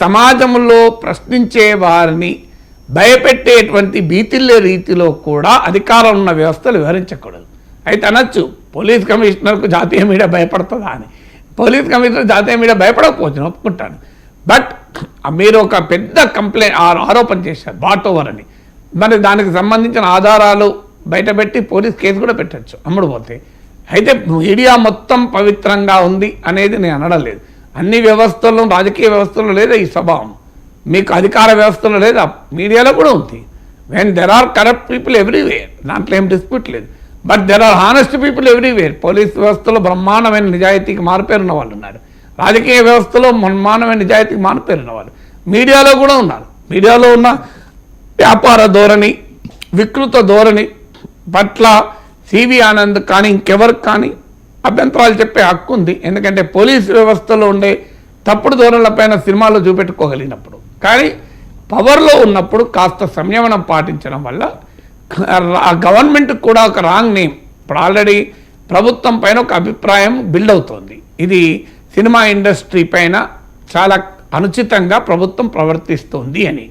సమాజంలో ప్రశ్నించే వారిని భయపెట్టేటువంటి భీతిల్లే రీతిలో కూడా అధికారం ఉన్న వ్యవస్థలు వివరించకూడదు. అయితే అనొచ్చు పోలీస్ కమిషనర్కు జాతీయ మీడియా భయపడుతుందా అని. పోలీస్ కమిషనర్ జాతీయ మీడియా భయపడకపోవచ్చు, ఒప్పుకుంటాను. బట్ మీరు ఒక పెద్ద ఆరోపణ చేశారు బాట్ ఓవర్ అని. మరి దానికి సంబంధించిన ఆధారాలు బయటపెట్టి పోలీస్ కేసు కూడా పెట్టచ్చు అమ్ముడు పోతే. అయితే మీడియా మొత్తం పవిత్రంగా ఉంది అనేది నేను అనడం లేదు. అన్ని వ్యవస్థల్లో, రాజకీయ వ్యవస్థల్లో లేదా ఈ స్వభావం, మీకు అధికార వ్యవస్థలో లేదా మీడియాలో కూడా ఉంది. When there are corrupt people everywhere, దాంట్లో ఏం డిస్ప్యూట్ లేదు. But there are honest people everywhere. Police వ్యవస్థలో బ్రహ్మాండమైన నిజాయితీకి మారుపేరున్న వాళ్ళు ఉన్నారు. రాజకీయ వ్యవస్థలో బ్రహ్మాండమైన నిజాయితీకి మారుపేరున్న వాళ్ళు మీడియాలో కూడా ఉన్నారు. మీడియాలో ఉన్న వ్యాపార ధోరణి, వికృత ధోరణి పట్ల సివి ఆనంద్ కానీ ఇంకెవరికి కానీ అభ్యంతరాలు చెప్పే హక్కు ఉంది. ఎందుకంటే పోలీస్ వ్యవస్థలో ఉండే తప్పుడు ధోరణులపైన సినిమాలో చూపెట్టుకోగలిగినప్పుడు. కానీ పవర్లో ఉన్నప్పుడు కాస్త సంయమనం పాటించడం వల్ల గవర్నమెంట్ కూడా ఒక రాంగ్ నేమ్, ఇప్పుడు ఆల్రెడీ ప్రభుత్వం పైన ఒక అభిప్రాయం బిల్డ్ అవుతోంది. ఇది సినిమా ఇండస్ట్రీ పైన చాలా అనుచితంగా ప్రభుత్వం ప్రవర్తిస్తోంది అని.